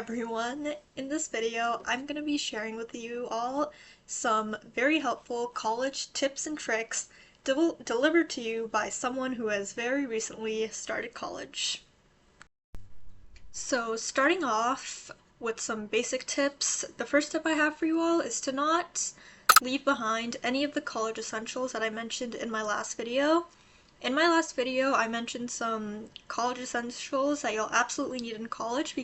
everyone! In this video, I'm going to be sharing with you all some very helpful college tips and tricks delivered to you by someone who has very recently started college. So starting off with some basic tips, the first tip I have for you all is to not leave behind any of the college essentials that I mentioned in my last video. In my last video, I mentioned some college essentials that you'll absolutely need in college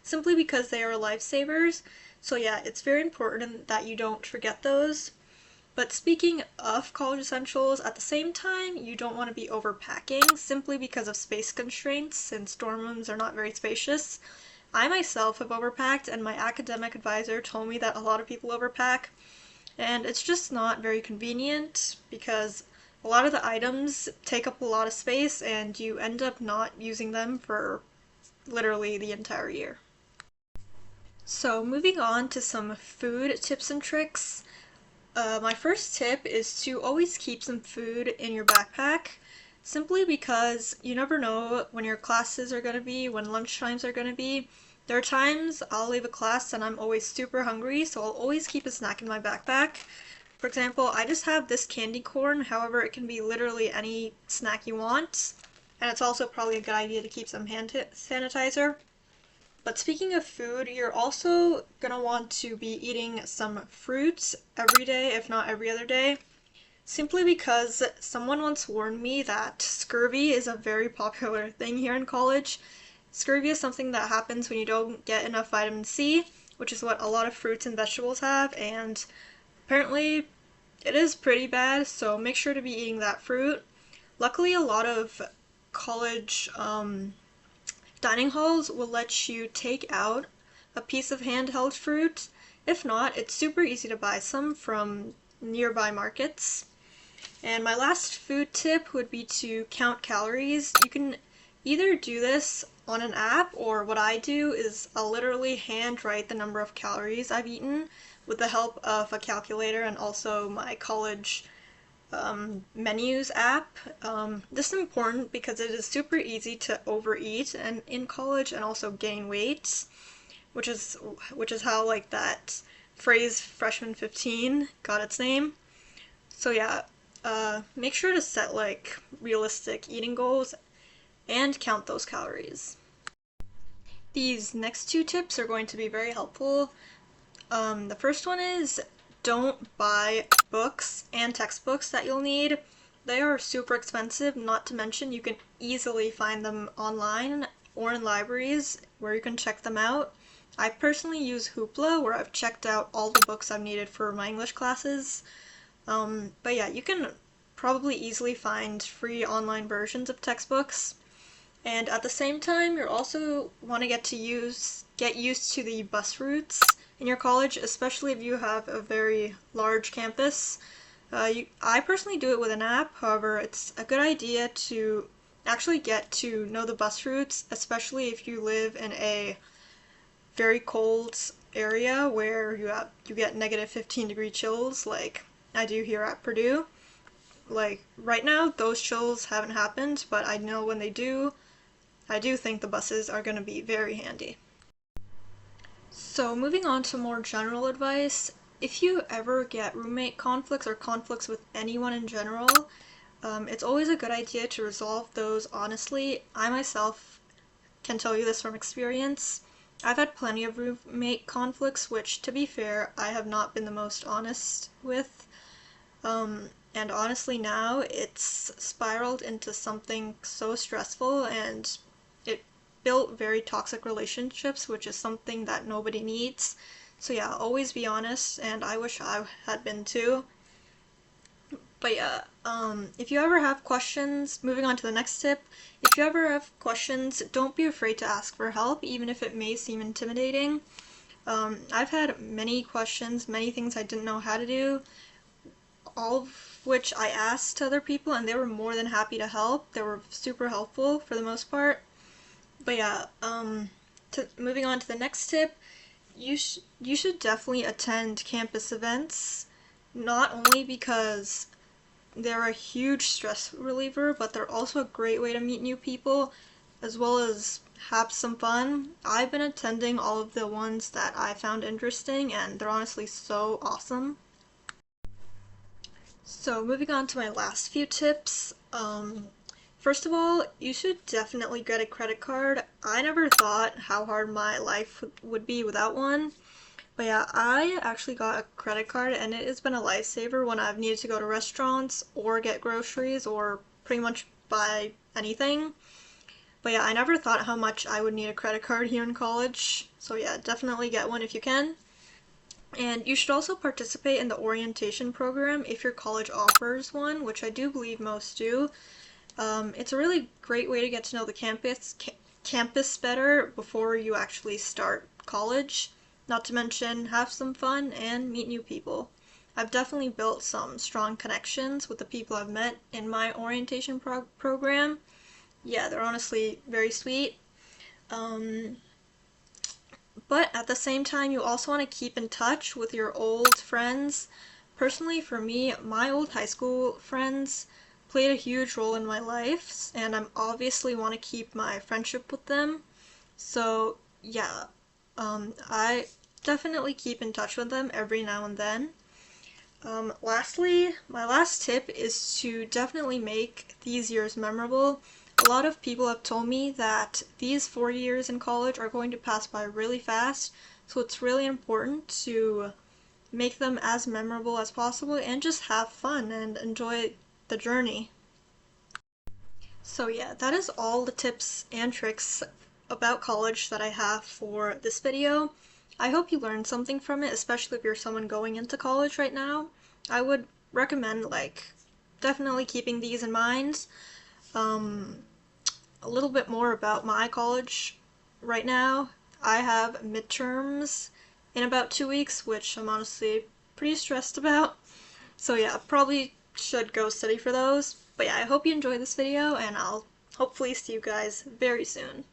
simply because they are lifesavers. So yeah, it's very important that you don't forget those. But speaking of college essentials, at the same time, you don't want to be overpacking simply because of space constraints, since dorm rooms are not very spacious. I myself have overpacked, and my academic advisor told me that a lot of people overpack, and it's just not very convenient because a lot of the items take up a lot of space and you end up not using them for literally the entire year. So moving on to some food tips and tricks. My first tip is to always keep some food in your backpack, simply because you never know when your classes are going to be, when lunch times are going to be. There are times I'll leave a class and I'm always super hungry, so I'll always keep a snack in my backpack. For example, I just have this candy corn, however it can be literally any snack you want, and it's also probably a good idea to keep some hand sanitizer. But speaking of food, you're also going to want to be eating some fruits every day, if not every other day, simply because someone once warned me that scurvy is a very popular thing here in college. Scurvy is something that happens when you don't get enough vitamin C, which is what a lot of fruits and vegetables have, and apparently it is pretty bad, so make sure to be eating that fruit. Luckily, a lot of college dining halls will let you take out a piece of handheld fruit. If not, it's super easy to buy some from nearby markets. And my last food tip would be to count calories. You can either do this on an app, or what I do is I'll literally handwrite the number of calories I've eaten with the help of a calculator and also my college menus app. This is important because it is super easy to overeat and in college and also gain weight, which is how like that phrase freshman 15 got its name. So yeah, make sure to set like realistic eating goals and count those calories. These next two tips are going to be very helpful. The first one is don't buy books and textbooks that you'll need. They are super expensive, not to mention you can easily find them online or in libraries where you can check them out. I personally use Hoopla, where I've checked out all the books I've needed for my English classes. But yeah, you can probably easily find free online versions of textbooks. And at the same time, you'll also want to get used to the bus routes in your college, especially if you have a very large campus. I personally do it with an app, however, it's a good idea to actually get to know the bus routes, especially if you live in a very cold area where you get negative 15-degree chills like I do here at Purdue. Like right now, those chills haven't happened, but I know when they do, I do think the buses are going to be very handy. So moving on to more general advice, if you ever get roommate conflicts or conflicts with anyone in general, it's always a good idea to resolve those honestly. I myself can tell you this from experience. I've had plenty of roommate conflicts, which, to be fair, I have not been the most honest with. And honestly now, it's spiraled into something so stressful, and it built very toxic relationships, which is something that nobody needs. So yeah, always be honest, and I wish I had been too. But yeah, if you ever have questions, moving on to the next tip, if you ever have questions, don't be afraid to ask for help, even if it may seem intimidating. I've had many questions, many things I didn't know how to do, all of which I asked other people, and they were more than happy to help. They were super helpful for the most part. But yeah, moving on to the next tip, you should definitely attend campus events, not only because they're a huge stress reliever, but they're also a great way to meet new people. as well as have some fun. I've been attending all of the ones that I found interesting, and they're honestly so awesome. So moving on to my last few tips. First of all, you should definitely get a credit card. I never thought how hard my life would be without one. But yeah, I actually got a credit card and it has been a lifesaver when I've needed to go to restaurants or get groceries or pretty much buy anything. But yeah, I never thought how much I would need a credit card here in college. So yeah, definitely get one if you can. And you should also participate in the orientation program if your college offers one, which I do believe most do. It's a really great way to get to know the campus better before you actually start college. Not to mention have some fun and meet new people. I've definitely built some strong connections with the people I've met in my orientation program. Yeah, they're honestly very sweet. Um, but at the same time, you also want to keep in touch with your old friends. Personally, for me, my old high school friends played a huge role in my life, and I obviously want to keep my friendship with them. So, yeah, I definitely keep in touch with them every now and then. Lastly, my last tip is to definitely make these years memorable. A lot of people have told me that these 4 years in college are going to pass by really fast, so it's really important to make them as memorable as possible and just have fun and enjoy the journey. So yeah, that is all the tips and tricks about college that I have for this video. I hope you learned something from it, especially if you're someone going into college right now. I would recommend definitely keeping these in mind. Um, a little bit more about my college right now. I have midterms in about 2 weeks, which I'm honestly pretty stressed about. So yeah, probably should go study for those. But yeah, I hope you enjoyed this video, and I'll hopefully see you guys very soon.